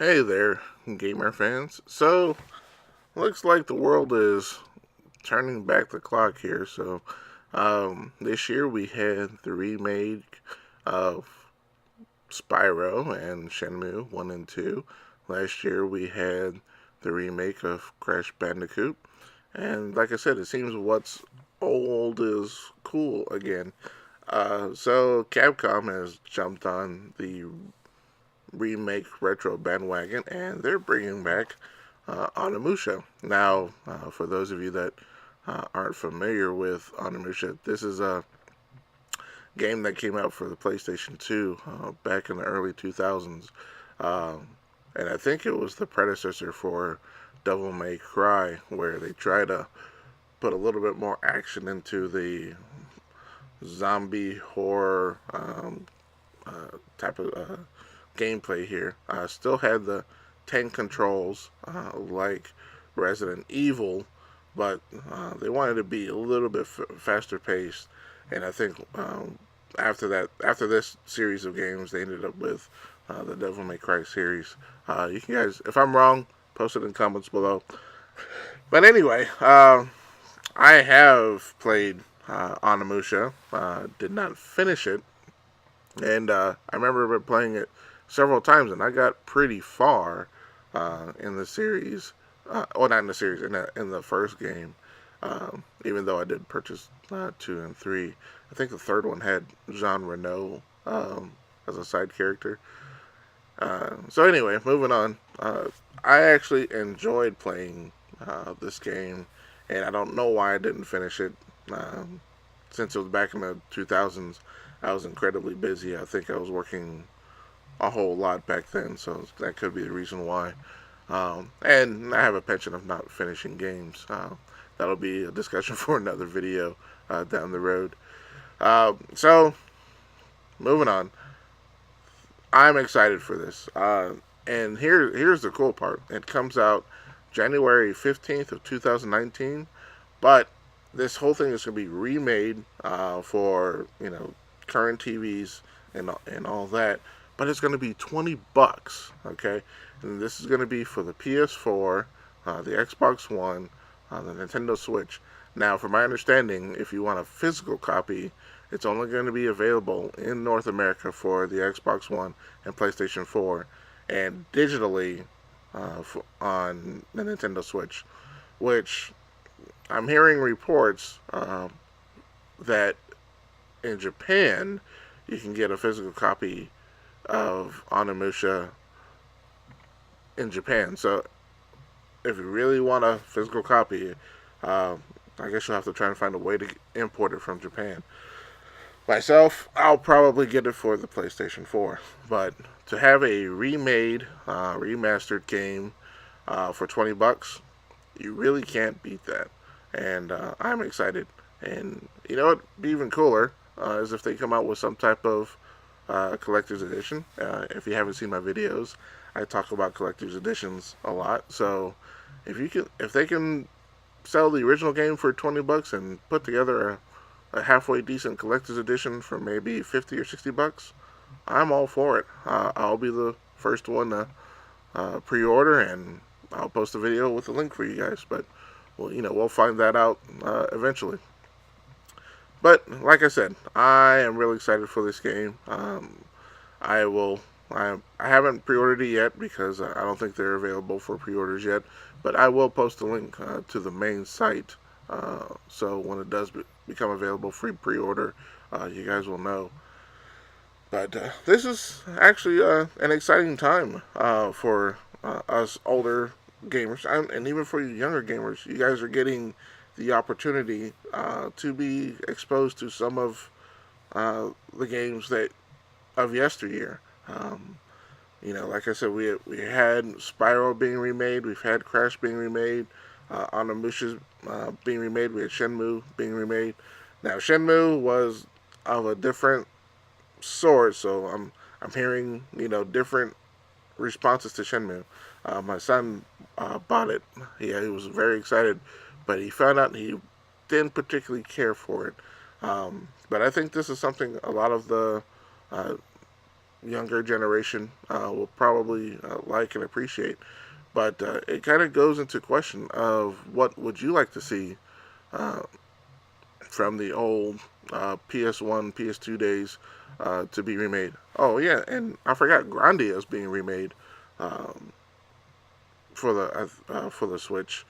Hey there, gamer fans. So, looks like the world is turning back the clock here. This year we had the remake of Spyro and Shenmue 1 and 2. Last year we had the remake of Crash Bandicoot. And like I said, it seems what's old is cool again. So Capcom has jumped on the remake retro bandwagon, and they're bringing back Onimusha. Now, for those of you that aren't familiar with Onimusha, this is a game that came out for the PlayStation 2 back in the early 2000s. Um, and I think it was the predecessor for Devil May Cry, where they try to put a little bit more action into the zombie horror type of gameplay here. Still had the tank controls like Resident Evil, but they wanted to be a little bit faster paced. And I think after this series of games, they ended up with the Devil May Cry series. You can guys, if I'm wrong, post it in comments below. But anyway, I have played Onimusha. Did not finish it, and I remember playing it several times, and I got pretty far in the series. Well, not in the series, in the first game. Even though I did purchase 2 and 3, I think the third one had Jean Reno as a side character. So anyway, moving on. I actually enjoyed playing this game, and I don't know why I didn't finish it. Um, since it was back in the 2000s, I was incredibly busy. I think I was working a whole lot back then, so that could be the reason why. And I have a penchant of not finishing games. That'll be a discussion for another video down the road. So, moving on. I'm excited for this. And here's the cool part. It comes out January 15th of 2019, but this whole thing is going to be remade for current TVs and all that. But it's going to be $20, okay? And this is going to be for the PS4, the Xbox One, the Nintendo Switch. Now, from my understanding, if you want a physical copy, it's only going to be available in North America for the Xbox One and PlayStation 4, and digitally on the Nintendo Switch, which I'm hearing reports that in Japan you can get a physical copy of Onimusha in Japan. So if you really want a physical copy, I guess you'll have to try and find a way to import it from Japan. Myself, I'll probably get it for the PlayStation 4. But to have a remade, remastered game for $20, you really can't beat that. And I'm excited. And you know what'd be even cooler is if they come out with some type of collector's edition. If you haven't seen my videos, I talk about collector's editions a lot. So if they can sell the original game for $20 and put together a halfway decent collector's edition for maybe 50 or $60, I'm all for it. I'll be the first one to pre-order, and I'll post a video with a link for you guys. But we'll find that out eventually. But like I said, I am really excited for this game. I will. I haven't pre-ordered it yet because I don't think they're available for pre-orders yet. But I will post a link to the main site, so when it does become available for pre-order, you guys will know. But this is actually an exciting time for us older gamers, and even for you younger gamers. You guys are getting the opportunity to be exposed to some of the games that of yesteryear. Like I said, we had Spyro being remade, we've had Crash being remade, Onimusha being remade, we had Shenmue being remade. Now Shenmue was of a different sort, so I'm hearing different responses to Shenmue. My son bought it. He was very excited, but he found out he didn't particularly care for it. But I think this is something a lot of the uh, younger generation will probably like and appreciate. But it kind of goes into question of what would you like to see uh, from the old PS1, PS2 days to be remade. Oh yeah, and I forgot Grandia is being remade um, for the Switch,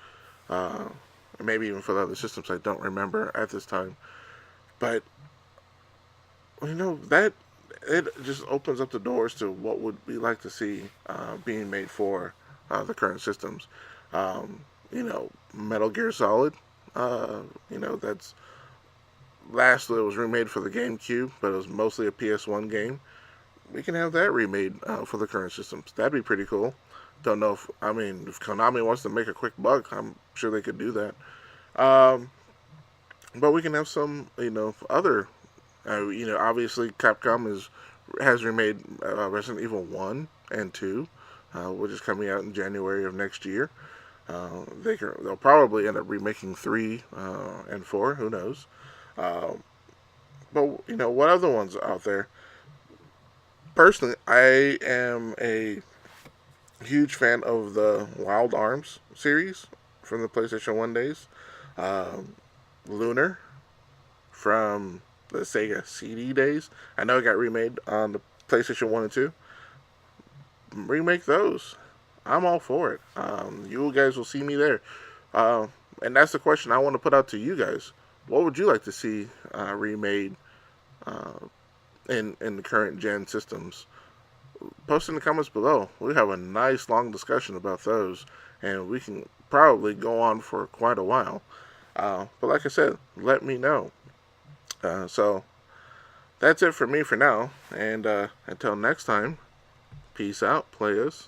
uh, maybe even for the other systems. I don't remember at this time, but that it just opens up the doors to what would we like to see being made for the current systems. Um, Metal Gear Solid. That's lastly it was remade for the GameCube, but it was mostly a PS1 game. We can have that remade for the current systems. That'd be pretty cool. Don't know if Konami wants to make a quick buck, I'm sure they could do that. Um, but we can have some, other, obviously Capcom has remade Resident Evil 1 and 2, which is coming out in January of next year. They'll probably end up remaking 3 and 4. Who knows? Uh, but what other ones out there? Personally, I am a huge fan of the Wild Arms series from the PlayStation 1 days. Um, Lunar from the Sega CD days. I know it got remade on the PlayStation 1 and 2. Remake those. I'm all for it. You guys will see me there. Uh, and that's the question I want to put out to you guys. What would you like to see remade uh, in the current gen systems? Post in the comments below. We have a nice long discussion about those, and we can probably go on for quite a while. But like I said, let me know. So that's it for me for now, and until next time, peace out, players.